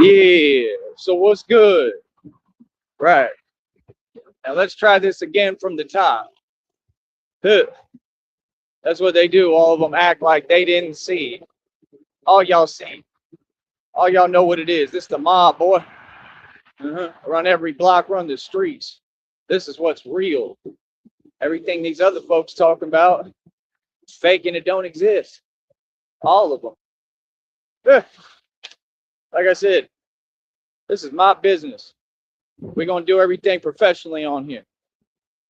Yeah. So what's good? Right. Now let's try this again from the top. Huh. That's what they do. All of them act like they didn't see. All y'all see. All y'all know what it is. This the mob, boy. Run every block, run the streets. This is what's real. Everything these other folks talking about is fake and it don't exist. All of them. Huh. Like I said, this is my business. We're gonna do everything professionally on here.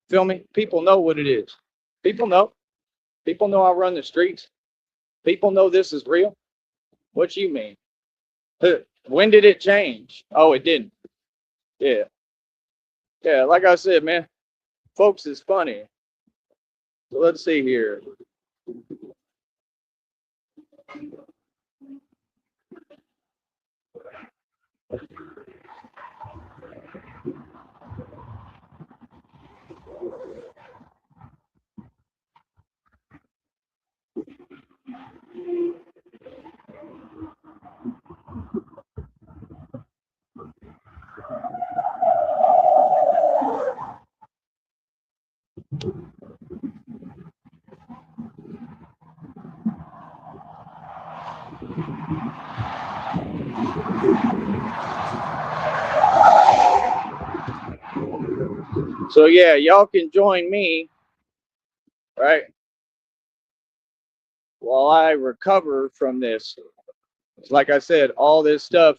Feel me? People know what it is. People know. People know I run the streets. People know this is real. What you mean? When did it change? Oh, it didn't. Yeah. Yeah, like I said, man, folks is funny. So let's see here. So yeah, y'all can join me, right? While I recover from this. Like I said, all this stuff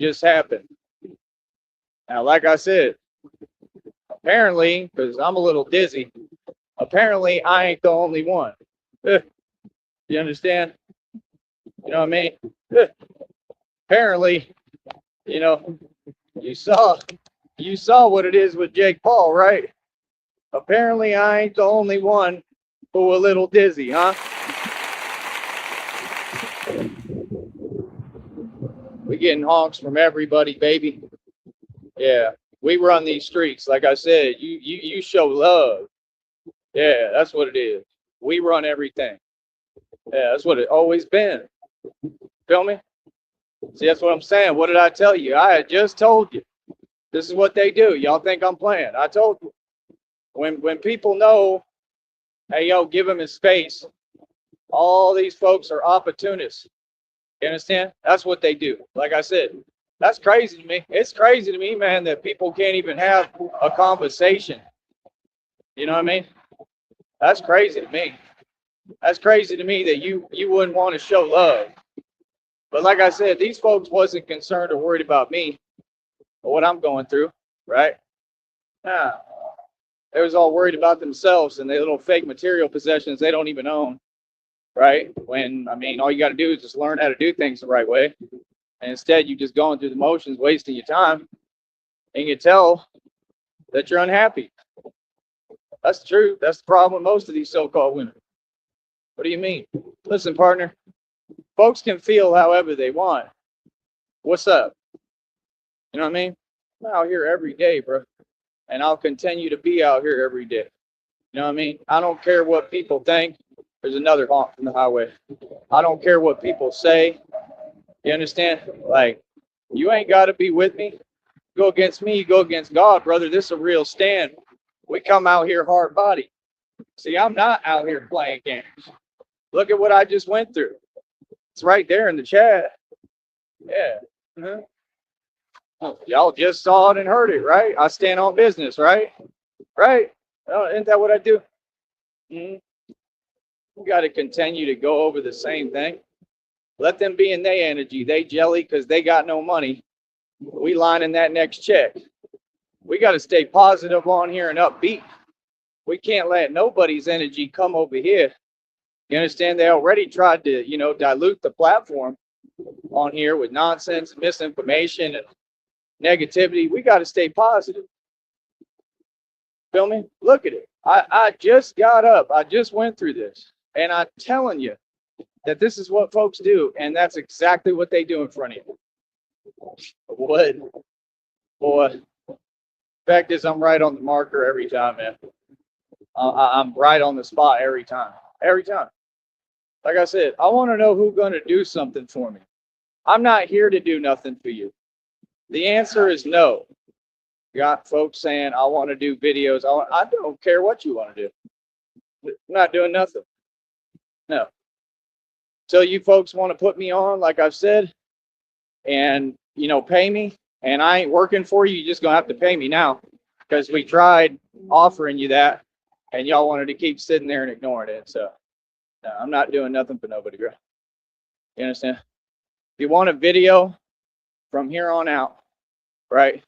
just happened. Now, like I said, apparently, because I'm a little dizzy, apparently I ain't the only one. You understand? You know what I mean? Apparently, you know, you saw you saw what it is with Jake Paul, right? Apparently I ain't the only one who a little dizzy, huh? We getting honks from everybody, baby. Yeah. We run these streets. Like I said, you show love. Yeah, that's what it is. We run everything. Yeah, that's what it always been. Feel me? See, that's what I'm saying. What did I tell you? I had just told you. This is what they do. Y'all think I'm playing? I told you. When people know, hey yo, give him his space. All these folks are opportunists. You understand? That's what they do. Like I said, that's crazy to me. It's crazy to me, man, that people can't even have a conversation. You know what I mean? That's crazy to me. That's crazy to me that you wouldn't want to show love. But like I said, these folks wasn't concerned or worried about me or what I'm going through, right? Nah, they was all worried about themselves and their little fake material possessions they don't even own, right? When I mean, all you got to do is just learn how to do things the right way. And instead, you just going through the motions, wasting your time, and you tell that you're unhappy. That's the truth. That's the problem with most of these so-called women. What do you mean? Listen, partner, folks can feel however they want. What's up? You know what I mean? I'm out here every day, bro. And I'll continue to be out here every day. You know what I mean? I don't care what people think. There's another honk from the highway. I don't care what people say. You understand? Like, you ain't got to be with me. Go against me, you go against God, brother. This is a real stand. We come out here hard body. See, I'm not out here playing games. Look at what I just went through. It's right there in the chat. Yeah. Uh-huh. Oh, y'all just saw it and heard it, right? I stand on business, right? Right? Oh, isn't that what I do? Mm-hmm. You got to continue to go over the same thing. Let them be in their energy. They jelly because they got no money. We lining that next check. We got to stay positive on here and upbeat. We can't let nobody's energy come over here. You understand? They already tried to, dilute the platform on here with nonsense, misinformation, and negativity. We got to stay positive. Feel me? Look at it. I just got up. I just went through this. And I'm telling you that this is what folks do. And that's exactly what they do in front of you. What? Boy. Fact is, I'm right on the marker every time, man. I'm right on the spot every time. Every time. Like I said, I want to know who's going to do something for me. I'm not here to do nothing for you. The answer is no. You got folks saying, I want to do videos. I don't care what you want to do. I'm not doing nothing. No. So you folks want to put me on, like I've said, and, pay me, and I ain't working for you, you're just going to have to pay me now because we tried offering you that, and y'all wanted to keep sitting there and ignoring it. So, no, I'm not doing nothing for nobody, bro. You understand? If you want a video from here on out, right,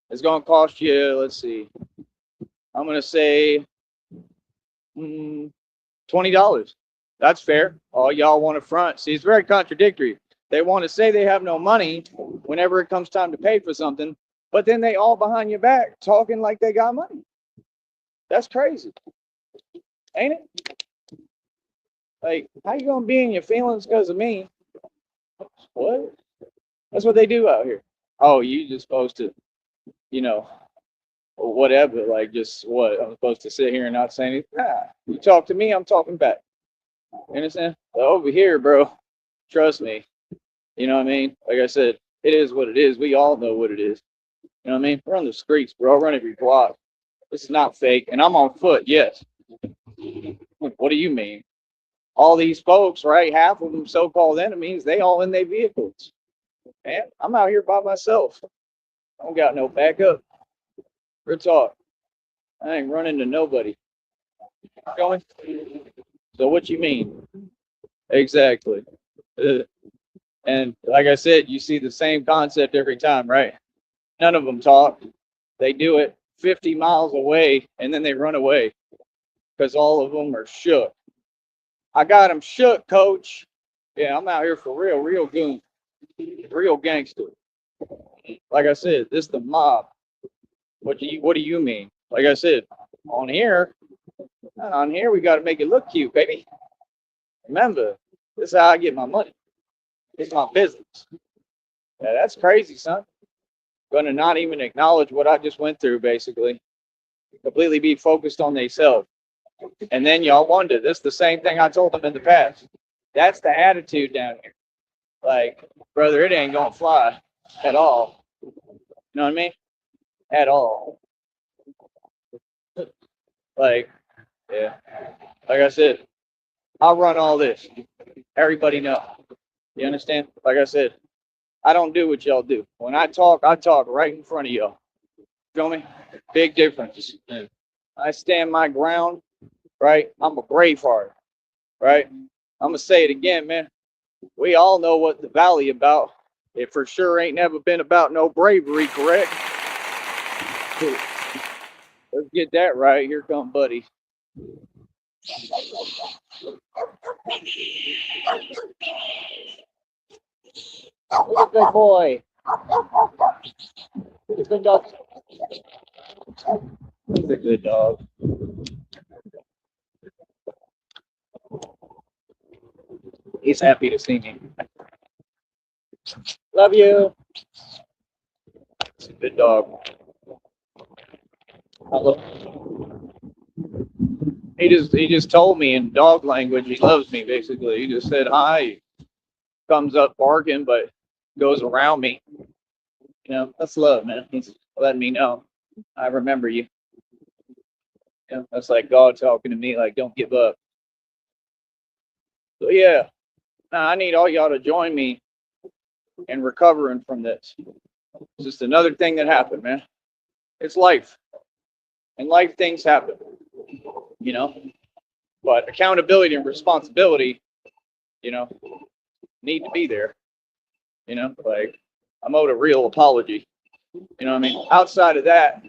it's going to cost you, let's see, I'm going to say $20. That's fair. All y'all want to front. See, it's very contradictory. They want to say they have no money whenever it comes time to pay for something, but then they all behind your back talking like they got money. That's crazy, ain't it? Like, how you gonna be in your feelings because of me? What? That's what they do out here. Oh, you just supposed to, you know, whatever. Like, just what? I'm supposed to sit here and not say anything? Nah, you talk to me, I'm talking back. You understand? But over here, bro, trust me. You know what I mean? Like I said, it is what it is. We all know what it is. You know what I mean? We're on the streets, bro. Run every block. This is not fake. And I'm on foot, yes. What do you mean? All these folks, right? Half of them so-called enemies, they all in their vehicles. Man, I'm out here by myself. I don't got no backup. Real talk. I ain't running to nobody. Going? So what you mean? Exactly. And like I said, you see the same concept every time, right? None of them talk. They do it 50 miles away and then they run away because all of them are shook. I got them shook, coach. Yeah, I'm out here for real goon, real gangster. Like I said, this is the mob. What do you mean? Like I said, on here, we got to make it look cute, baby. Remember, this is how I get my money. It's my business. Yeah, that's crazy, son. Gonna not even acknowledge what I just went through, basically. Completely be focused on themselves. And then y'all wonder, this is the same thing I told them in the past. That's the attitude down here. Like, brother, it ain't gonna fly at all. You know what I mean? At all. Like, yeah. Like I said, I'll run all this. Everybody know. You understand? Like I said, I don't do what y'all do. When I talk right in front of y'all. Feel me? Big difference. I stand my ground, right? I'm a braveheart, right? I'm gonna say it again, man. We all know what the valley about. It for sure ain't never been about no bravery, correct? Let's get that right. Here come Buddy. Good boy. He's a good dog. He's a good dog. He's happy to see me. Love you. He's a good dog. He just told me in dog language he loves me. Basically, he just said hi. He comes up barking, but goes around me. That's love, man. He's letting me know I remember you. That's like God talking to me, like don't give up. So yeah, now I need all y'all to join me in recovering from this. It's just another thing that happened, man. It's life, and life things happen, you know. But accountability and responsibility, you know, need to be there. Like I'm owed a real apology. You know what I mean? Outside of that,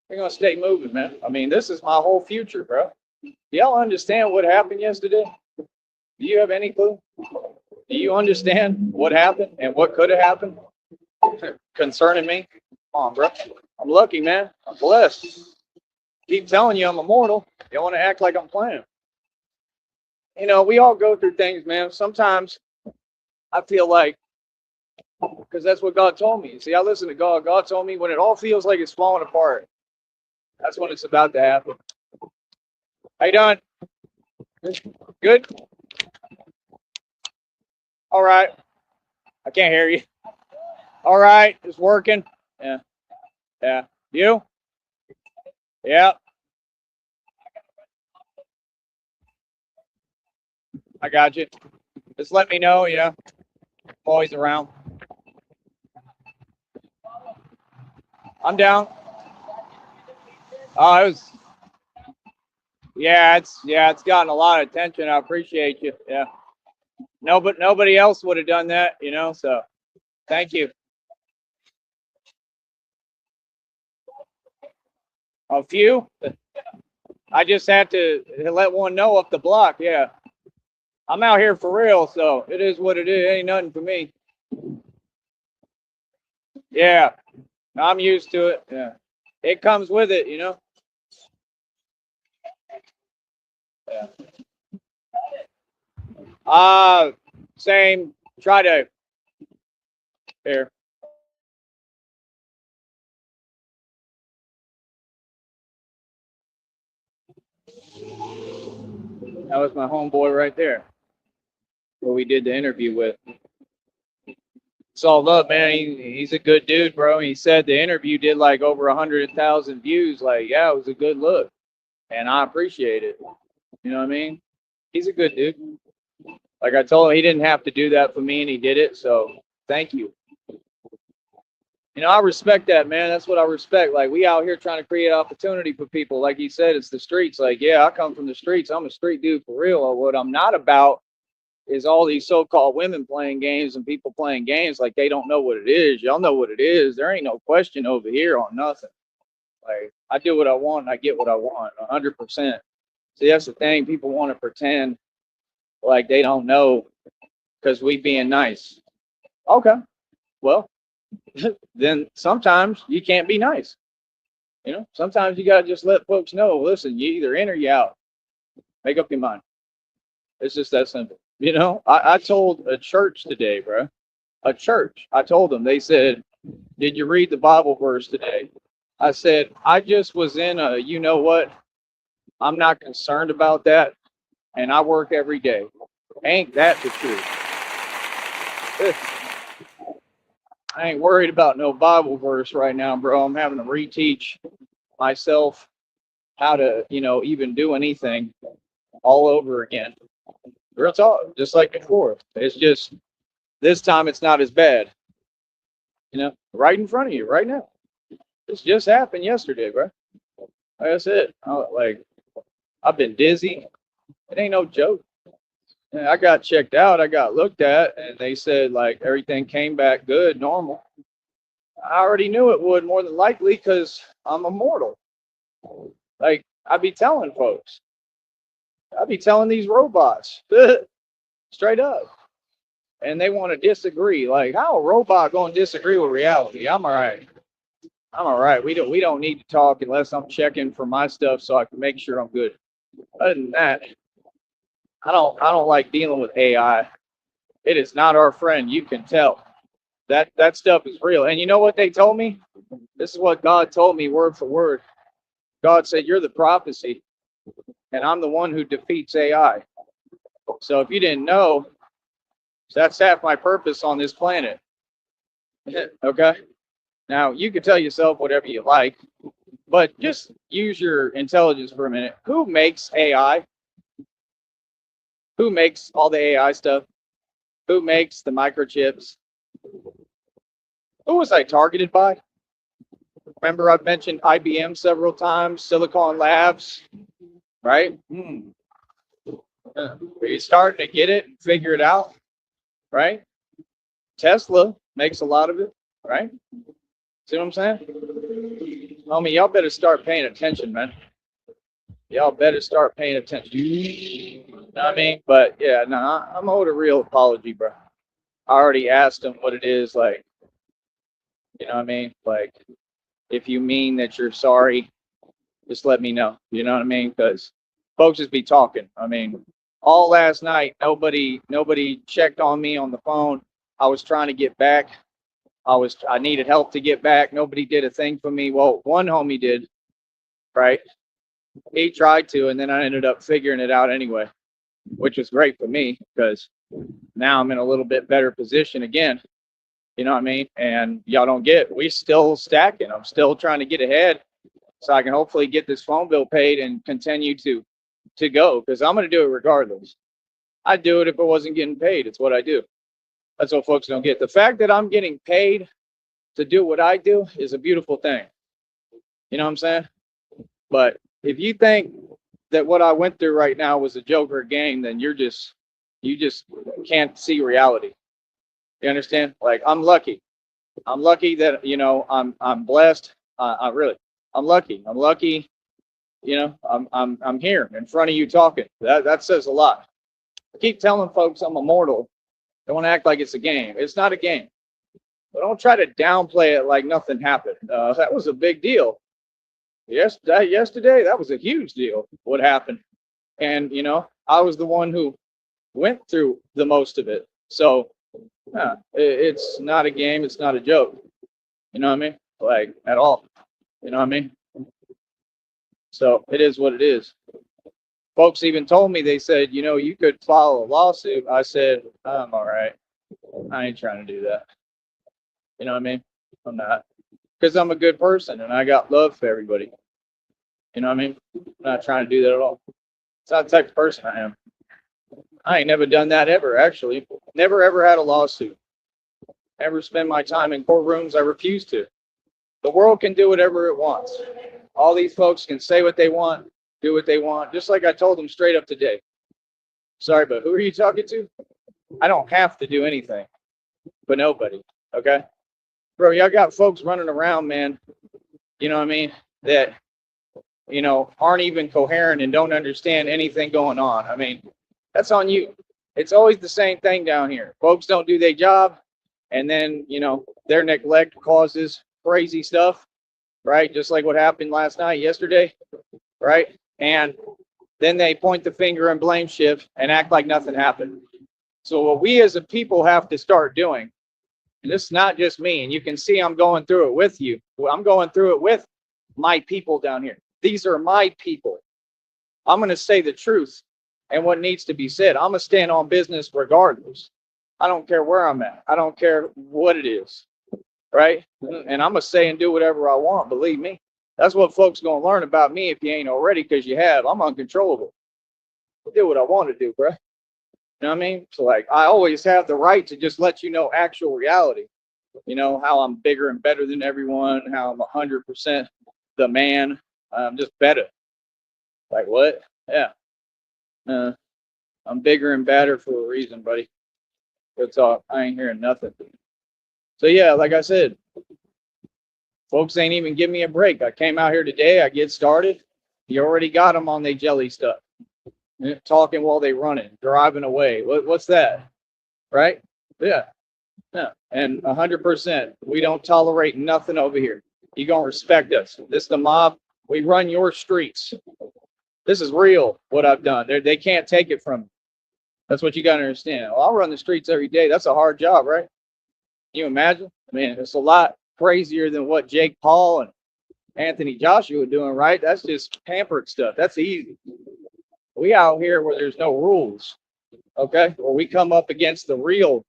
we're gonna stay moving, man. I mean, this is my whole future, bro. Do y'all understand what happened yesterday? Do you have any clue? Do you understand what happened and what could have happened concerning me? Come on, bro. I'm lucky, man. I'm blessed. Keep telling you I'm immortal. You want to act like I'm playing. We all go through things, man. Sometimes I feel like, because that's what God told me. See, I listen to God. God told me when it all feels like it's falling apart, that's when it's about to happen. How you doing? Good? All right. I can't hear you. All right, it's working. Yeah, yeah. You? Yeah, I got you. Just let me know. I'm always around. I'm down. Oh, it was. Yeah, it's gotten a lot of attention. I appreciate you. Yeah. No, but nobody else would have done that. So thank you. A few. I just had to let one know up the block. Yeah. I'm out here for real, so it is what it is. It ain't nothing for me. Yeah, I'm used to it. Yeah, it comes with it. Yeah. Uh, same. Try to here. That was my homeboy right there, who we did the interview with. It's all love, man. He's a good dude, bro. He said the interview did like over 100,000 views. Like, yeah, it was a good look, and I appreciate it. You know what I mean? He's a good dude. Like I told him, he didn't have to do that for me, and he did it. So thank you. I respect that, man. That's what I respect. Like, we out here trying to create opportunity for people. Like he said, it's the streets. Like, yeah, I come from the streets. I'm a street dude for real. What I'm not about is all these so-called women playing games and people playing games like they don't know what it is. Y'all know what it is. There ain't no question over here on nothing. Like, I do what I want and I get what I want, 100%. See, that's the thing. People want to pretend like they don't know because we being nice. Okay, well, then sometimes you can't be nice. Sometimes you gotta just let folks know. Listen, you either in or you out. Make up your mind. It's just that simple. I told a church today, bro. A church. I told them. They said, "Did you read the Bible verse today?" I said, "I just was in a. You know what? I'm not concerned about that, and I work every day. Ain't that the truth? I ain't worried about no Bible verse right now, bro. I'm having to reteach myself how to, even do anything all over again. Real talk, just like before. It's just this time it's not as bad. Right in front of you, right now. This just happened yesterday, bro. Like I said, I've been dizzy. It ain't no joke. And I got checked out. I got looked at, and they said like everything came back good, normal. I already knew it would more than likely because I'm immortal. Like I be telling folks, I be telling these robots straight up. And they want to disagree. Like, how a robot gonna disagree with reality? I'm all right. I'm all right. We don't need to talk unless I'm checking for my stuff so I can make sure I'm good. Other than that, I don't like dealing with AI. It is not our friend. You can tell. That stuff is real. And you know what they told me? This is what God told me word for word. God said, "You're the prophecy, and I'm the one who defeats AI." So if you didn't know, that's half my purpose on this planet. Okay. Now, you can tell yourself whatever you like, but just use your intelligence for a minute. Who makes AI? Who makes all the AI stuff? Who makes the microchips? Who was I targeted by? Remember, I've mentioned IBM several times, Silicon Labs, right? Are you starting to get it and figure it out, right? Tesla makes a lot of it, right? See what I'm saying? Homie, y'all better start paying attention, man. Y'all better start paying attention. You know what I mean? But yeah, no, I'm owed a real apology, bro. I already asked him what it is, like, you know what I mean? Like, if you mean that you're sorry, just let me know. You know what I mean? Because folks just be talking. I mean, all last night, nobody checked on me on the phone. I was trying to get back. I needed help to get back. Nobody did a thing for me. Well, one homie did, right? He tried to, and then I ended up figuring it out anyway, which was great for me because now I'm in a little bit better position again. You know what I mean? And y'all don't get it. We still stacking. I'm still trying to get ahead so I can hopefully get this phone bill paid and continue to go, because I'm going to do it regardless. I'd do it if it wasn't getting paid. It's what I do. That's what folks don't get. The fact that I'm getting paid to do what I do is a beautiful thing. You know what I'm saying? But if you think that what I went through right now was a joke or a game, then you just can't see reality. You understand? Like, I'm lucky. I'm lucky that, I'm blessed. I'm lucky. I'm lucky. I'm here in front of you talking. That says a lot. I keep telling folks I'm immortal. They want to act like it's a game. It's not a game. But don't try to downplay it like nothing happened. That was a big deal. Yesterday, that was a huge deal. What happened? And I was the one who went through the most of it. So it's not a game. It's not a joke. You know what I mean? Like, at all. You know what I mean? So it is what it is. Folks even told me, they said, you could file a lawsuit. I said, I'm all right. I ain't trying to do that. You know what I mean? I'm not. Because I'm a good person and I got love for everybody. You know what I mean? I'm not trying to do that at all. It's not the type of person I am. I ain't never done that ever, actually. Never ever had a lawsuit. Never spend my time in courtrooms. I refuse to. The world can do whatever it wants. All these folks can say what they want, do what they want, just like I told them straight up today. Sorry, but who are you talking to? I don't have to do anything for nobody, okay? Bro, y'all got folks running around, man, you know what I mean, that, aren't even coherent and don't understand anything going on. I mean, that's on you. It's always the same thing down here. Folks don't do their job, and then, their neglect causes crazy stuff, right? Just like what happened yesterday, right? And then they point the finger and blame shift and act like nothing happened. So what we as a people have to start doing, and this is not just me, and you can see I'm going through it with you. I'm going through it with my people down here. These are my people. I'm going to say the truth and what needs to be said. I'm going to stand on business regardless. I don't care where I'm at. I don't care what it is, right? And I'm going to say and do whatever I want, believe me. That's what folks going to learn about me if you ain't already, because you have. I'm uncontrollable. I do what I want to do, bro. You know what I mean? So, like, I always have the right to just let you know actual reality. How I'm bigger and better than everyone, how I'm 100% the man. I'm just better. Like, what? Yeah. I'm bigger and badder for a reason, buddy. Good talk. I ain't hearing nothing. So, yeah, like I said, folks ain't even give me a break. I came out here today. I get started. You already got them on their jelly stuff. Talking while they running, driving away. What's that? Right? Yeah. Yeah. And 100%, we don't tolerate nothing over here. You gonna respect us. This is the mob. We run your streets. This is real, what I've done. They can't take it from me. That's what you got to understand. Well, I'll run the streets every day. That's a hard job, right? Can you imagine? I mean, it's a lot crazier than what Jake Paul and Anthony Joshua are doing, right? That's just pampered stuff. That's easy. We out here where there's no rules, okay? Where we come up against the real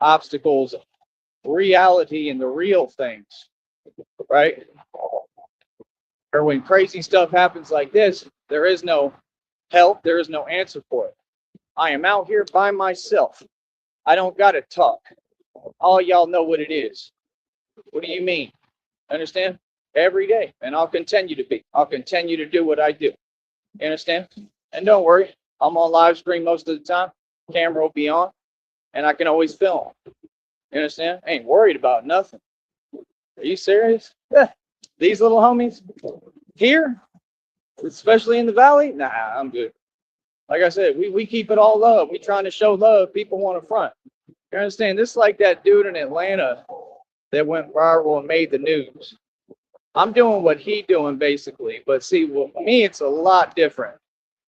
obstacles, reality, and the real things, right? Or when crazy stuff happens like this, there is no help. There is no answer for it. I am out here by myself. I don't got to talk. All y'all know what it is. What do you mean? Understand? Every day. And I'll continue to be. I'll continue to do what I do. You understand? And don't worry. I'm on live stream most of the time. Camera will be on. And I can always film. You understand? I ain't worried about nothing. Are you serious? Yeah. These little homies here, especially in the valley, nah, I'm good. Like I said, we keep it all love. We trying to show love. People want to front. You understand? This is like that dude in Atlanta that went viral and made the news. I'm doing what he doing basically, but see, with me, it's a lot different.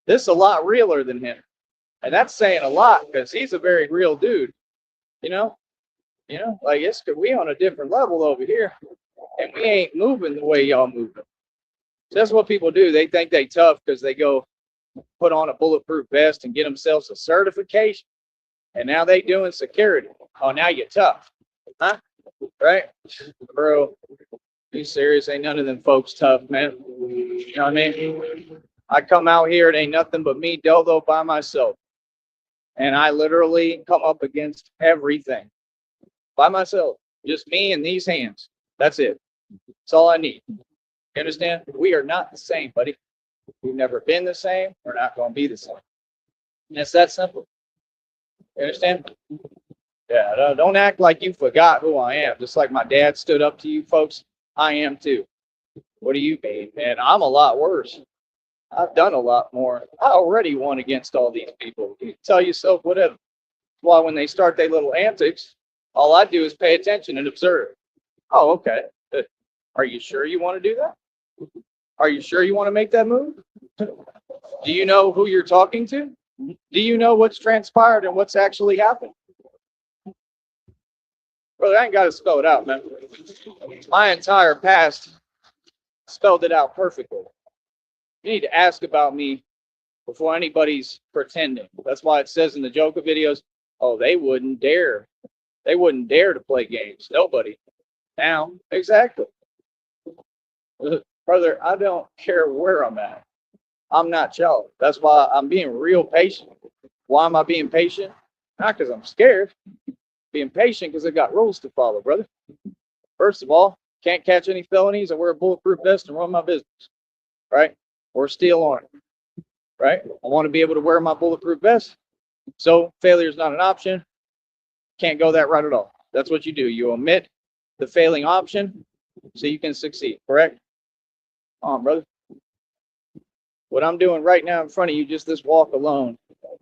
This is a lot realer than him, and that's saying a lot because he's a very real dude. You know, like we on a different level over here, and we ain't moving the way y'all moving. So that's what people do. They think they tough because they go put on a bulletproof vest and get themselves a certification, and now they doing security. Oh, now you're tough, huh? right? Bro, be serious. Ain't none of them folks tough, man. You know what I mean? I come out here, it ain't nothing but me, Dodo, by myself. And I literally come up against everything by myself. Just me and these hands. That's it. That's all I need. You understand? We are not the same, buddy. We've never been the same. We're not going to be the same. And it's that simple. You understand? Yeah, don't act like you forgot who I am. Just like my dad stood up to you folks, I am too. What do you mean, man? I'm a lot worse. I've done a lot more. I already won against all these people. You tell yourself whatever. Why when they start their little antics, all I do is pay attention and observe. Oh, okay. Are you sure you want to do that? Are you sure you want to make that move? Do you know who you're talking to? Do you know what's transpired and what's actually happened? Brother, I ain't got to spell it out, man. My entire past spelled it out perfectly. You need to ask about me before anybody's pretending. That's why it says in the Joker videos, oh, they wouldn't dare. They wouldn't dare to play games. Nobody. Now, exactly. Brother, I don't care where I'm at. I'm not y'all. That's why I'm being real patient. Why am I being patient? Not because I'm scared. Being patient because I got rules to follow, brother. First of all, can't catch any felonies and wear a bulletproof vest and run my business, right? Or steal arm, right? I want to be able to wear my bulletproof vest. So failure is not an option. Can't go that route at all. That's what you do. You omit the failing option so you can succeed, correct? Come on, brother. What I'm doing right now in front of you, just this walk alone,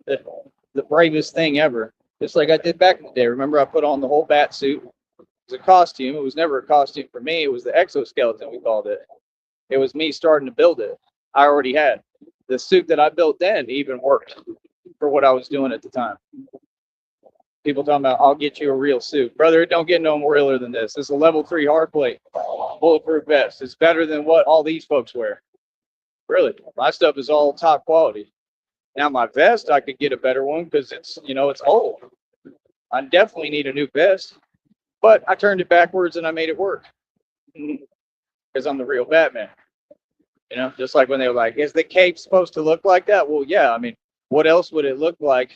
the bravest thing ever. Just like I did back in the day. Remember, I put on the whole bat suit. It was a costume. It was never a costume for me. It was the exoskeleton, we called it. It was me starting to build it. I already had. The suit that I built then even worked for what I was doing at the time. People talking about, I'll get you a real suit. Brother, it don't get no more realer than this. It's a level 3 hard plate, bulletproof vest. It's better than what all these folks wear. Really, my stuff is all top quality. Now my vest, I could get a better one because it's, it's old. I definitely need a new vest, but I turned it backwards and I made it work because I'm the real Batman. Just like when they were like, is the cape supposed to look like that? Well, yeah. I mean, what else would it look like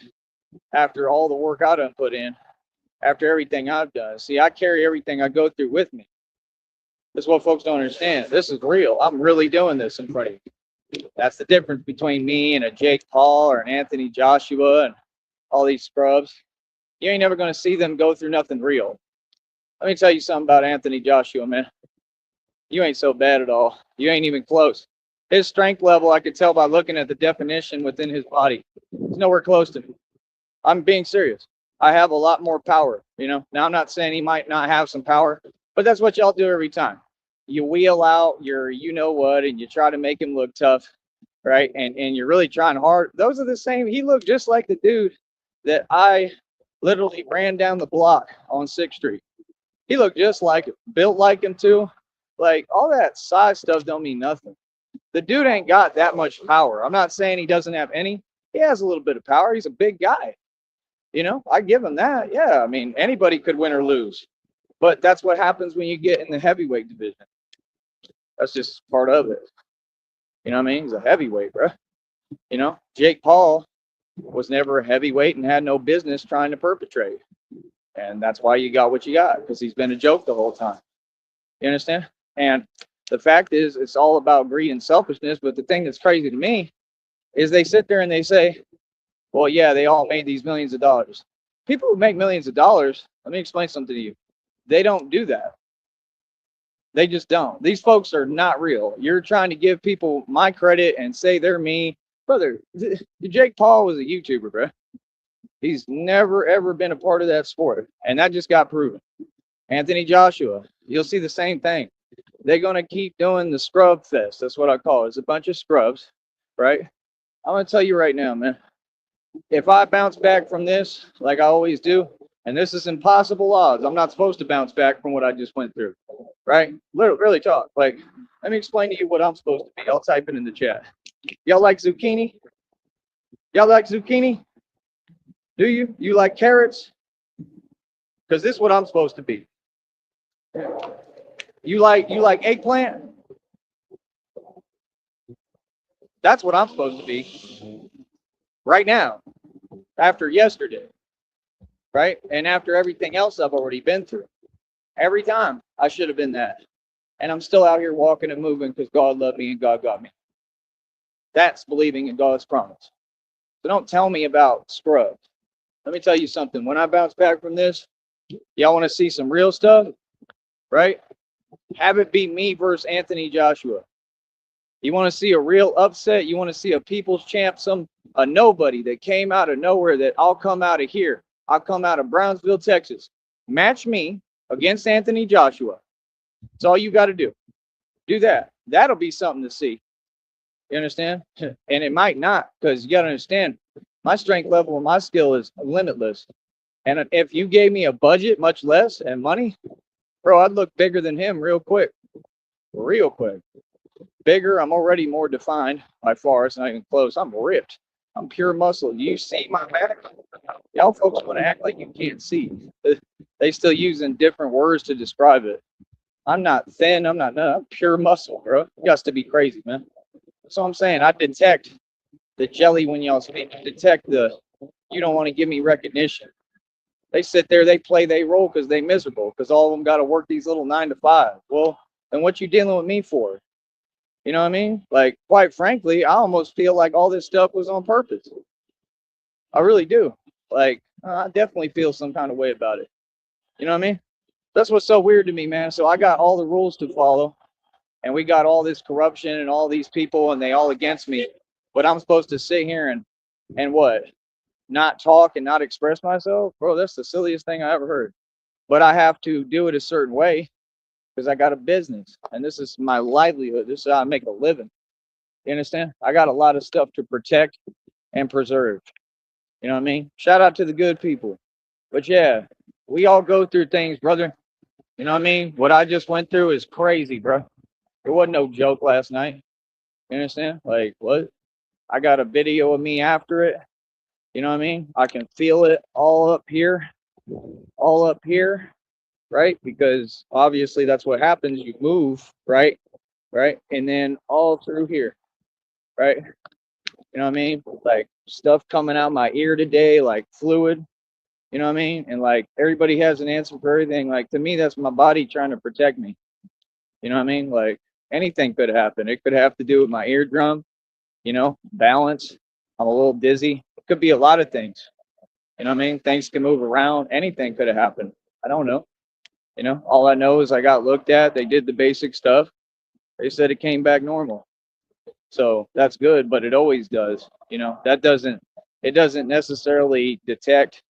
after all the work I done put in, after everything I've done? See, I carry everything I go through with me. That's what folks don't understand. This is real. I'm really doing this in front of you. That's the difference between me and a Jake Paul or an Anthony Joshua and all these scrubs. You ain't never going to see them go through nothing real. Let me tell you something about Anthony Joshua, man. You ain't so bad at all. You ain't even close. His strength level, I could tell by looking at the definition within his body. It's nowhere close to me. I'm being serious. I have a lot more power, Now, I'm not saying he might not have some power, but that's what y'all do every time. You wheel out your you-know-what, and you try to make him look tough, right? And you're really trying hard. Those are the same. He looked just like the dude that I literally ran down the block on 6th Street. He looked just like him, built like him too. Like, all that size stuff don't mean nothing. The dude ain't got that much power. I'm not saying he doesn't have any. He has a little bit of power. He's a big guy. I give him that. Yeah, I mean, anybody could win or lose. But that's what happens when you get in the heavyweight division. That's just part of it. You know what I mean? He's a heavyweight, bro. Jake Paul was never a heavyweight and had no business trying to perpetrate. And that's why you got what you got, because he's been a joke the whole time. You understand? And the fact is, it's all about greed and selfishness. But the thing that's crazy to me is they sit there and they say, well, yeah, they all made these millions of dollars. People who make millions of dollars, let me explain something to you. They don't do that. They just don't. These folks are not real. You're trying to give people my credit and say they're me. Brother, Jake Paul was a YouTuber, bro. He's never, ever been a part of that sport. And that just got proven. Anthony Joshua, you'll see the same thing. They're going to keep doing the scrub fest. That's what I call it. It's a bunch of scrubs, right? I'm going to tell you right now, man. If I bounce back from this, like I always do, and this is impossible odds, I'm not supposed to bounce back from what I just went through, right? Really talk. Like, let me explain to you what I'm supposed to be. I'll type it in the chat. Y'all like zucchini? Y'all like zucchini? Do you? You like carrots? Because this is what I'm supposed to be. You like eggplant? That's what I'm supposed to be right now, after yesterday, right? And after everything else I've already been through. Every time I should have been that. And I'm still out here walking and moving because God loved me and God got me. That's believing in God's promise. So don't tell me about scrubs. Let me tell you something. When I bounce back from this, y'all want to see some real stuff, right? Have it be me versus Anthony Joshua. You want to see a real upset? You want to see a people's champ, a nobody that came out of nowhere, that I'll come out of here. I'll come out of Brownsville, Texas. Match me against Anthony Joshua. That's all you got to do. Do that. That'll be something to see. You understand? And it might not, because you got to understand, my strength level and my skill is limitless. And if you gave me a budget, much less, and money, bro, I'd look bigger than him real quick. Real quick. Bigger. I'm already more defined by far. It's not even close. I'm ripped. I'm pure muscle. You see my back? Y'all folks want to act like you can't see. They still using different words to describe it. I'm not thin. I'm pure muscle, bro. You got to be crazy, man. That's what I'm saying. I detect the jelly when y'all speak. Detect you don't want to give me recognition. They sit there, they play, they roll because they miserable, because all of them got to work these little 9 to 5. Well, then what you dealing with me for? You know what I mean? Like, quite frankly, I almost feel like all this stuff was on purpose. I really do. Like, I definitely feel some kind of way about it. You know what I mean? That's what's so weird to me, man. So I got all the rules to follow, and we got all this corruption and all these people, and they all against me. But I'm supposed to sit here and what? Not talk and not express myself? Bro, that's the silliest thing I ever heard. But I have to do it a certain way because I got a business, and this is my livelihood. This is how I make a living. You understand? I got a lot of stuff to protect and preserve. You know what I mean? Shout out to the good people. But yeah, we all go through things, brother. You know what I mean? What I just went through is crazy, bro. It wasn't no joke last night. You understand? Like, what? I got a video of me after it. You know what I mean? I can feel it all up here, right? Because obviously that's what happens. You move, right? Right? And then all through here, right? You know what I mean? Like stuff coming out my ear today, like fluid. You know what I mean? And like everybody has an answer for everything. Like to me, that's my body trying to protect me. You know what I mean? Like anything could happen. It could have to do with my eardrum, balance. I'm a little dizzy. It could be a lot of things. You know what I mean? Things can move around. Anything could have happened. I don't know. All I know is I got looked at. They did the basic stuff. They said it came back normal. So that's good, but it always does. It doesn't necessarily detect.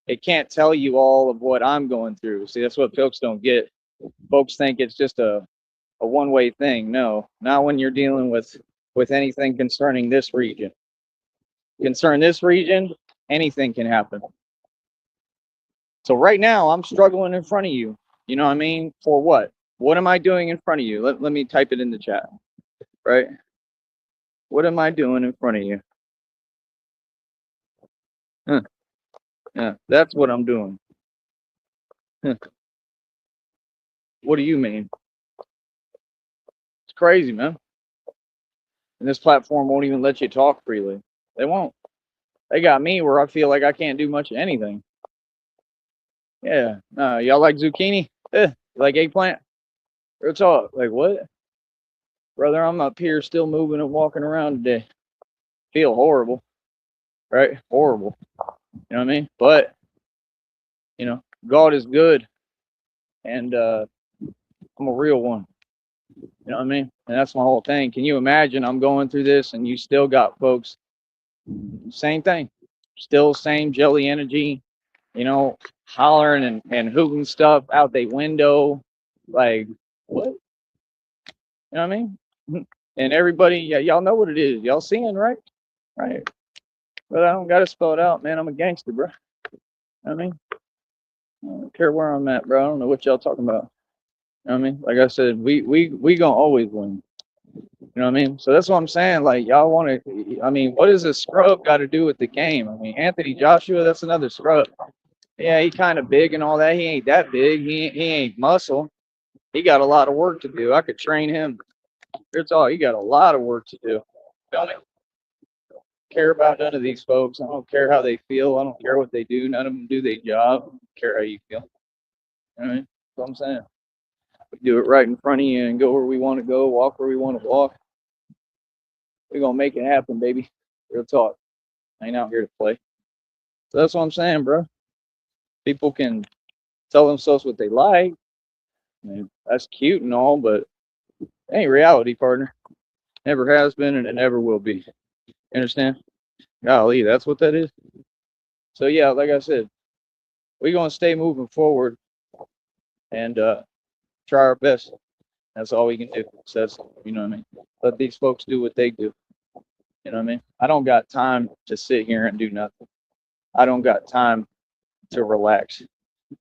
It can't tell you all of what I'm going through. See, that's what folks don't get. Folks think it's just a one-way thing. No, not when you're dealing with anything concerning this region. Concern this region, anything can happen. So right now I'm struggling in front of you. You know what I mean? For what? What am I doing in front of you? Let me type it in the chat. Right? What am I doing in front of you? Huh. Yeah, that's what I'm doing. Huh. What do you mean? It's crazy, man. And this platform won't even let you talk freely. They won't. They got me where I feel like I can't do much of anything. Yeah. Y'all like zucchini? Like eggplant? Real talk. Like what? Brother, I'm up here still moving and walking around today. Feel horrible. Right? Horrible. You know what I mean? But, God is good. And I'm a real one. You know what I mean? And that's my whole thing. Can you imagine I'm going through this and you still got folks, same thing. Still same jelly energy, hollering and hooting stuff out the window. Like, what? You know what I mean? And everybody, yeah, y'all know what it is. Y'all seeing, right? Right. But I don't got to spell it out, man. I'm a gangster, bro. You know what I mean? I don't care where I'm at, bro. I don't know what y'all talking about. You know what I mean? Like I said, we gonna always win. You know what I mean? So that's what I'm saying. Like y'all want to. I mean, what does a scrub got to do with the game? I mean, Anthony Joshua, that's another scrub. Yeah, he kind of big and all that. He ain't that big. He ain't muscle. He got a lot of work to do. I could train him. It's all he got a lot of work to do. Don't care about none of these folks. I don't care how they feel. I don't care what they do. None of them do their job. I don't care how you feel. You know what I mean? That's what I'm saying. We do it right in front of you and go where we want to go, walk where we want to walk. We're gonna make it happen, baby. Real talk. I ain't out here to play. So that's what I'm saying, bro. People can tell themselves what they like. I mean, that's cute and all, but it ain't reality, partner. Never has been and it never will be. You understand? Golly, that's what that is. So yeah, like I said, we're gonna stay moving forward and try our best. That's all we can do. So that's, you know what I mean? Let these folks do what they do. You know what I mean? I don't got time to sit here and do nothing. I don't got time to relax.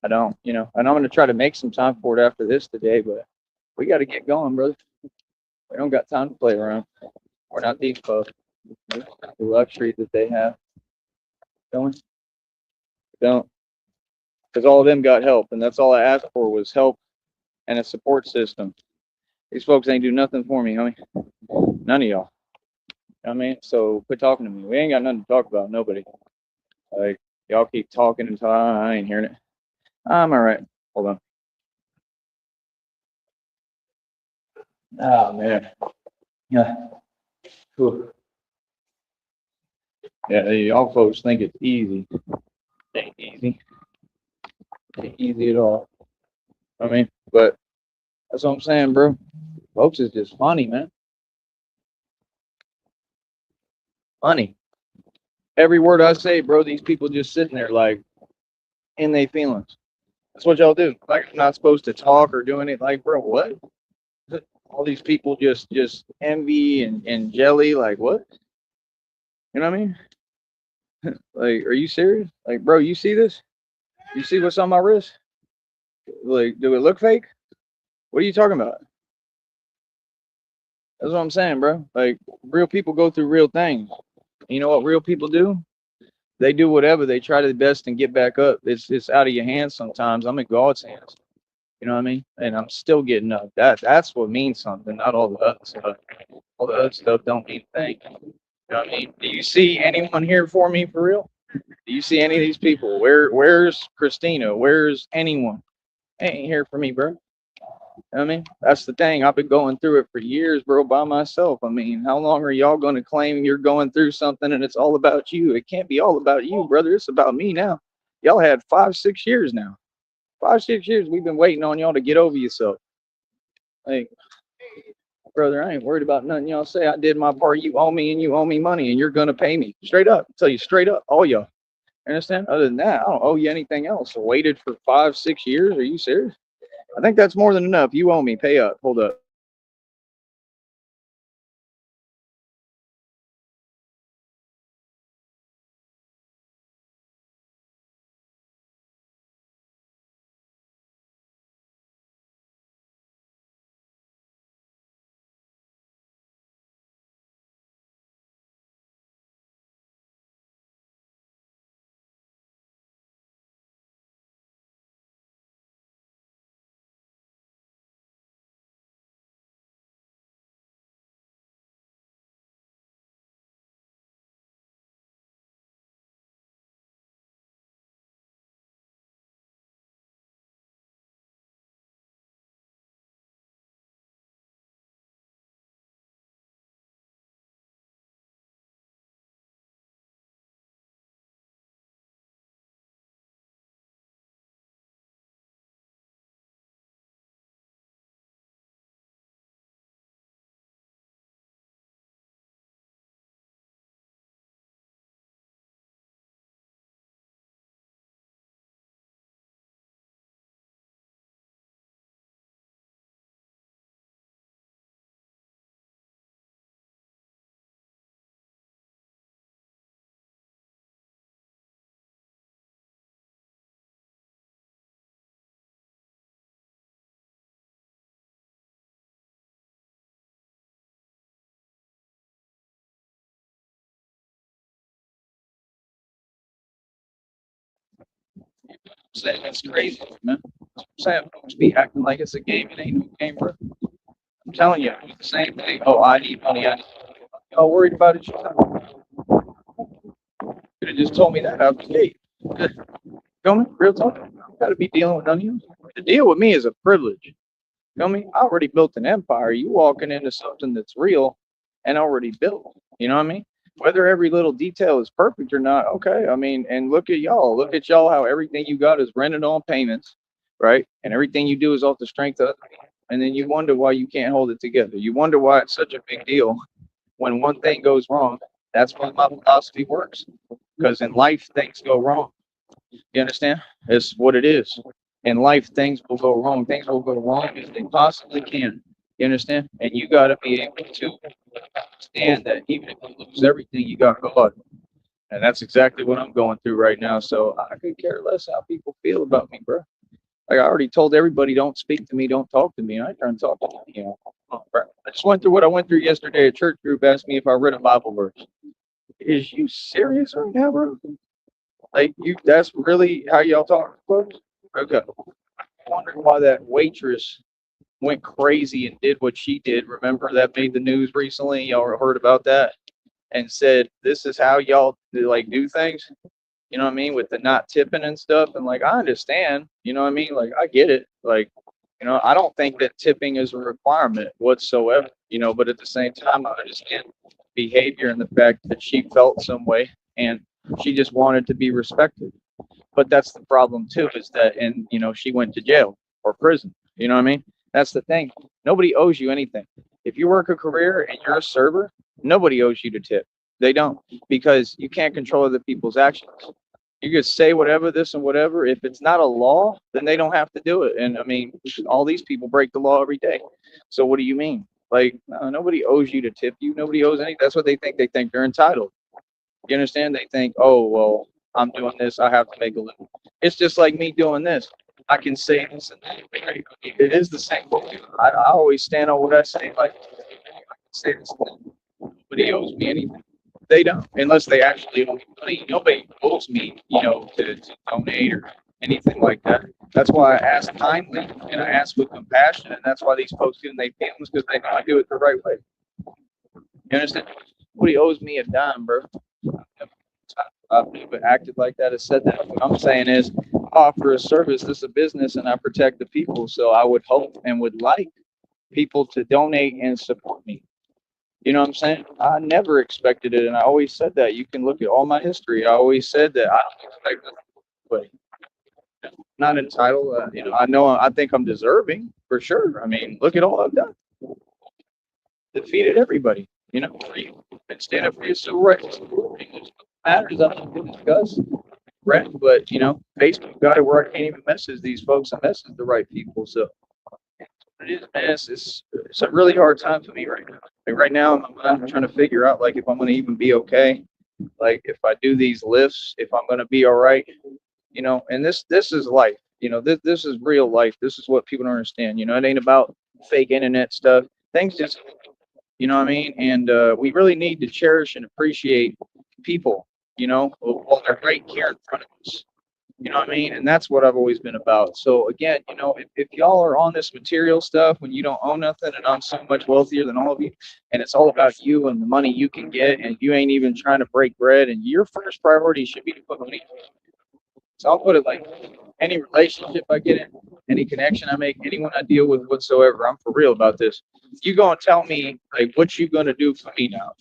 I don't, you know, and I'm going to try to make some time for it after this today, but we got to get going, brother. We don't got time to play around. We're not these folks. The luxury that they have. Don't we? Don't. Because all of them got help, and that's all I asked for was help and a support system. These folks ain't do nothing for me, homie. None of y'all. You know what I mean? So quit talking to me. We ain't got nothing to talk about. Nobody. Like, y'all keep talking and talking. I ain't hearing it. I'm all right. Hold on. Oh, man. Yeah. Whew. Yeah, y'all folks think it's easy. It ain't easy. It ain't easy at all. I mean, but that's what I'm saying, bro. Folks is just funny, man. Funny. Every word I say, bro, these people just sitting there like in their feelings. That's what y'all do. Like I'm not supposed to talk or do anything. Like, bro, what? All these people just envy and jelly. Like, what? You know what I mean? Like, are you serious? Like, bro, you see this? You see what's on my wrist? Like, do it look fake? What are you talking about? That's what I'm saying, bro. Like, real people go through real things. You know what real people do? They do whatever. They try their best and get back up. It's out of your hands sometimes. I'm in God's hands. You know what I mean? And I'm still getting up. That's what means something, not all the other stuff. All the other stuff don't mean a thing. You know what I mean? Do you see anyone here for me for real? Do you see any of these people? Where's Christina? Where's anyone? Ain't here for me, bro. I mean, that's the thing. I've been going through it for years, bro, by myself. I mean, how long are y'all going to claim you're going through something and it's all about you? It can't be all about you, brother. It's about me now. Y'all had 5, 6 years now. 5, 6 years we've been waiting on y'all to get over yourself. Like, brother, I ain't worried about nothing y'all say. I did my part. You owe me and you owe me money and you're going to pay me. Straight up. I tell you straight up, all y'all. Understand? Other than that, I don't owe you anything else. I waited for 5, 6 years. Are you serious? I think that's more than enough. You owe me. Pay up. Hold up. Saying that's crazy, man. Sam, folks be acting like it's a game. It ain't no game, bro. I'm telling you, it's the same thing. Oh, I need money. I need money. Y'all worried about it? You could have just told me that out the gate. Feel me? Real talk. I got to be dealing with none of you. To deal with me is a privilege. Feel me? I already built an empire. You walking into something that's real and already built. You know what I mean? Whether every little detail is perfect or not, okay. I mean, and look at y'all. Look at y'all. How everything you got is rented on payments, right? And everything you do is off the strength of. And then you wonder why you can't hold it together. You wonder why it's such a big deal when one thing goes wrong. That's why my philosophy works. Because in life, things go wrong. You understand? It's what it is. In life, things will go wrong. Things will go wrong if they possibly can. You understand? And you got to be able to understand that even if you lose everything, you got God. And that's exactly what I'm going through right now. So I could care less how people feel about me, bro. Like I already told everybody, don't speak to me, don't talk to me. I ain't trying to talk to you. Bro. I just went through what I went through yesterday. A church group asked me if I read a Bible verse. Is you serious right now, bro? Like that's really how y'all talk, folks? Okay. I wonder why that waitress went crazy and did what she did. Remember that made the news recently? Y'all heard about that? And said, this is how y'all do things. You know what I mean? With the not tipping and stuff. And like, I understand, you know what I mean? Like, I get it. Like, I don't think that tipping is a requirement whatsoever, but at the same time, I understand behavior and the fact that she felt some way and she just wanted to be respected. But that's the problem too, is that, and she went to jail or prison. You know what I mean? That's the thing. Nobody owes you anything. If you work a career and you're a server, nobody owes you to tip. They don't, because you can't control other people's actions. You could say whatever, this and whatever. If it's not a law, then they don't have to do it. And I mean, all these people break the law every day. So what do you mean? Like, no, nobody owes you to tip you. Nobody owes anything. That's what they think. They think they're entitled. You understand? They think, oh, well, I'm doing this. I have to make a living. It's just like me doing this. I can say this and that. Right? It is the same. I always stand on what I say. Like, I can say this and that. Nobody owes me anything. They don't, unless they actually owe me money. Nobody owes me, to donate or anything like that. That's why I ask kindly and I ask with compassion, and that's why these folks do they films, because they know I do it the right way. You understand? Nobody owes me a dime, bro. I've never acted like that or said that. What I'm saying is, I offer a service. This is a business, and I protect the people. So I would hope and would like people to donate and support me. You know what I'm saying? I never expected it, and I always said that. You can look at all my history. I always said that I don't expect it, but not entitled. I think I'm deserving for sure. I mean, look at all I've done. Defeated everybody. And stand up for your civil rights. Matters. I'm not going to discuss. Right, but Facebook got it where I can't even message these folks. I message the right people. So it is, man. It's a really hard time for me right now. Like right now, I'm trying to figure out like if I'm going to even be okay. Like if I do these lifts, if I'm going to be all right. And this is life. This is real life. This is what people don't understand. It ain't about fake internet stuff. Things just, what I mean. And we really need to cherish and appreciate people. While they're right here in front of us. You know what I mean? And that's what I've always been about. So again, if y'all are on this material stuff when you don't own nothing and I'm so much wealthier than all of you, and it's all about you and the money you can get, and you ain't even trying to break bread, and your first priority should be to put money. So I'll put it like any relationship I get in, any connection I make, anyone I deal with whatsoever, I'm for real about this. You gonna tell me like what you gonna do for me now?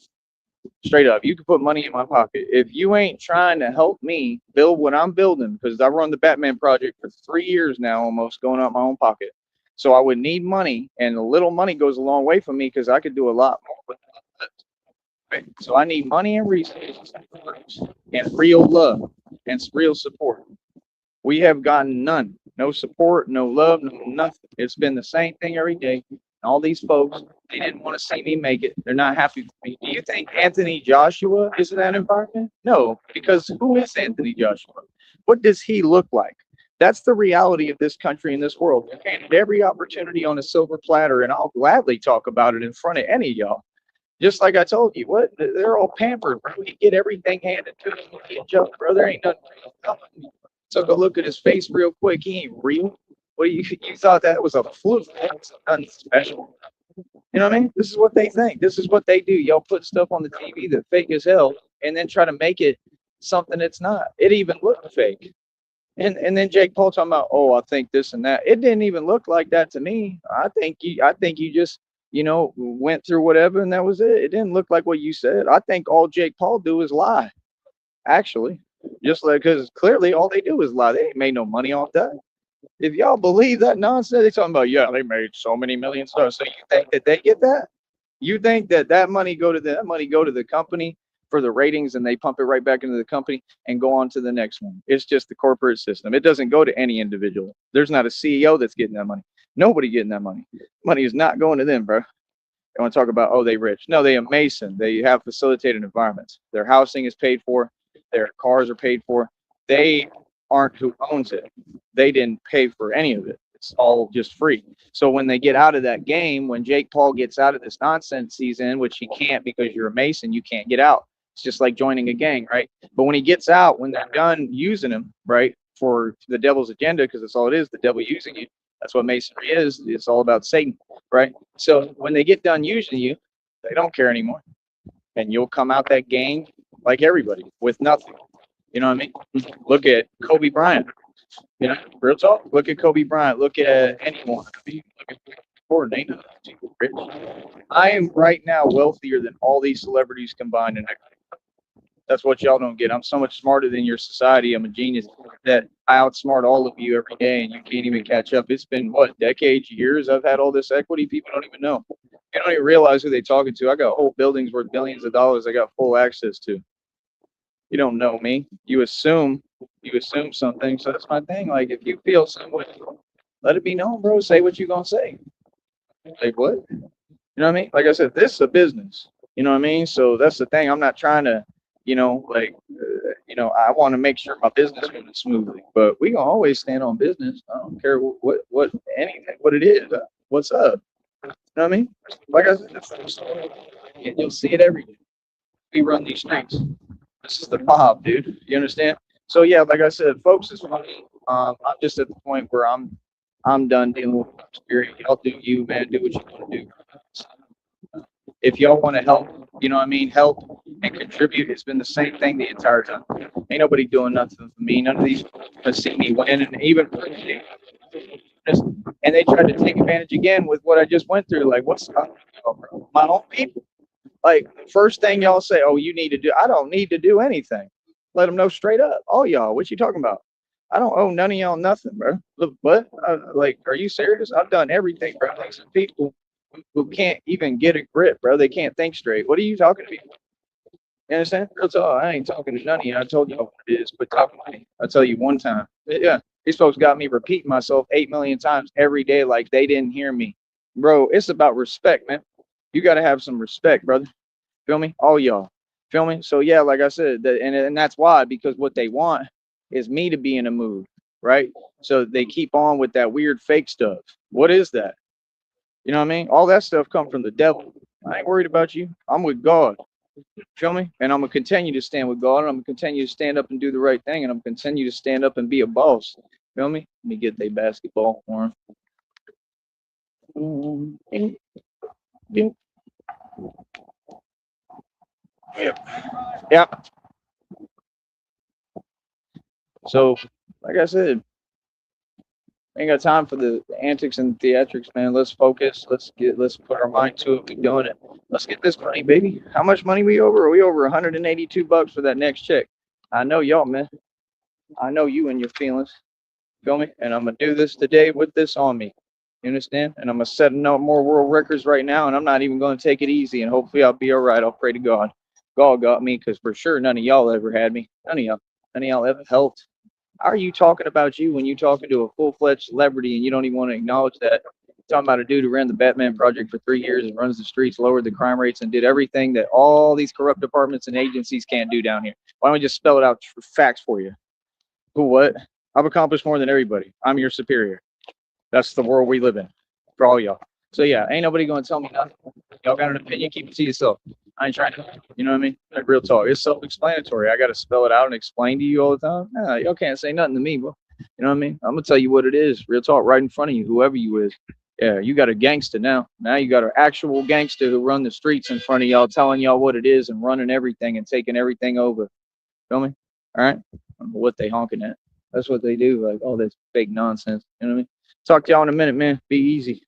Straight up, you can put money in my pocket. If you ain't trying to help me build what I'm building, because I run the Batman project for 3 years now, almost going out my own pocket. So I would need money, and a little money goes a long way for me because I could do a lot more with it. So I need money and resources and real love and real support. We have gotten none. No support, no love, no nothing. It's been the same thing every day. All these folks, they didn't want to see me make it. They're not happy with me. Do you think Anthony Joshua is in that environment? No, because who is Anthony Joshua? What does he look like? That's the reality of this country and this world. They're handed every opportunity on a silver platter, and I'll gladly talk about it in front of any of y'all. Just like I told you, what they're all pampered, bro. You get everything handed to him. He a joke, bro. There ain't nothing. Took a look at his face real quick. He ain't real. What do you thought that was a fluke? That's nothing special. You know what I mean? This is what they think. This is what they do. Y'all put stuff on the TV that fake as hell, and then try to make it something it's not. It even looked fake. And then Jake Paul talking about, oh, I think this and that. It didn't even look like that to me. I think you just went through whatever and that was it. It didn't look like what you said. I think all Jake Paul do is lie. Actually, just like because clearly all they do is lie. They ain't made no money off that. If y'all believe that nonsense, they talking about yeah, they made so many millions dollars. So you think that they get that? You think that money go to the company for the ratings and they pump it right back into the company and go on to the next one. It's just the corporate system. It doesn't go to any individual. There's not a CEO that's getting that money. Nobody getting that money. Money is not going to them, bro. They want to talk about, oh, they rich. No, they a mason. They have facilitated environments. Their housing is paid for. Their cars are paid for. They aren't who owns it. They didn't pay for any of it. It's all just free. So when they get out of that game, when Jake Paul gets out of this nonsense he's in, which he can't because you're a mason, you can't get out. It's just like joining a gang, right? But when he gets out, when they're done using him, right, for the devil's agenda, because that's all it is, the devil using you. That's what masonry is. It's all about Satan, right? So when they get done using you, they don't care anymore. And you'll come out that game like everybody with nothing. You know what I mean? Look at Kobe Bryant. You know, real talk. Look at Kobe Bryant. Look at anyone. Look at Jordan. Ain't nothing rich. I am right now wealthier than all these celebrities combined. And that's what y'all don't get. I'm so much smarter than your society. I'm a genius that I outsmart all of you every day, and you can't even catch up. It's been what, decades, years I've had all this equity. People don't even know. They don't even realize who they're talking to. I got whole buildings worth billions of dollars I got full access to. You don't know me. You assume something. So that's my thing. Like if you feel some way, let it be known, bro. Say what you're gonna say. Like what? You know what I mean? Like I said, this is a business. You know what I mean? So that's the thing. I'm not trying to, I want to make sure my business runs smoothly. But we gonna always stand on business. I don't care what anything what it is. What's up? You know what I mean? Like I said, and you'll see it every day. We run these streets. This is the mob, dude. You understand? So yeah, like I said, folks is funny. I'm just at the point where I'm done dealing with spirit. Y'all do you, man. Do what you want to do. If y'all want to help, you know what I mean, help and contribute. It's been the same thing the entire time. Ain't nobody doing nothing for me. None of these have seen me win, and even and they tried to take advantage again with what I just went through. Like, what's up, bro? My own people. Like, first thing y'all say, oh, you need to do. I don't need to do anything. Let them know straight up. All y'all, what you talking about? I don't owe none of y'all nothing, bro. Look, what? Like, are you serious? I've done everything, bro. Like some people who can't even get a grip, bro. They can't think straight. What are you talking to me? You understand? That's all. I ain't talking to none of you. I told you what it is. Quit talking to me. I'll tell you one time. Yeah, these folks got me repeating myself 8 million times every day like they didn't hear me. Bro, it's about respect, man. You got to have some respect, brother. Feel me? All y'all. Feel me? So, yeah, like I said, and that's why, because what they want is me to be in a mood, right? So they keep on with that weird fake stuff. What is that? You know what I mean? All that stuff come from the devil. I ain't worried about you. I'm with God. Feel me? And I'm gonna continue to stand with God. And I'm gonna continue to stand up and do the right thing. And I'm gonna continue to stand up and be a boss. Feel me? Let me get the basketball for him. Yep. Yep. So, like I said, ain't got time for the antics and theatrics, man. Let's focus. Let's put our mind to it. We're doing it. Let's get this money, baby. How much money we over? Are we over $182 for that next check? I know y'all, man. I know you and your feelings. Feel me? And I'm gonna do this today with this on me. You understand? And I'm gonna set no more world records right now, and I'm not even gonna take it easy. And hopefully I'll be all right. I'll pray to God. God got me, because for sure none of y'all ever had me. None of y'all ever helped. How are you talking about you when you talking to a full-fledged celebrity and you don't even want to acknowledge that? You're talking about a dude who ran the Batman Project for 3 years and runs the streets, lowered the crime rates, and did everything that all these corrupt departments and agencies can't do down here. Why don't we just spell it out facts for you? Who, what? I've accomplished more than everybody. I'm your superior. That's the world we live in for all y'all. So yeah, ain't nobody gonna tell me nothing. Y'all got an opinion, keep it to yourself. I ain't trying to, you know what I mean? Like real talk. It's self-explanatory. I gotta spell it out and explain to you all the time. Nah, y'all can't say nothing to me, bro. You know what I mean? I'm gonna tell you what it is. Real talk, right in front of you, whoever you is. Yeah, you got a gangster now. Now you got an actual gangster who run the streets in front of y'all, telling y'all what it is and running everything and taking everything over. Feel me? All right. I don't know what they honking at. That's what they do. Like all this fake nonsense. You know what I mean? Talk to y'all in a minute, man. Be easy.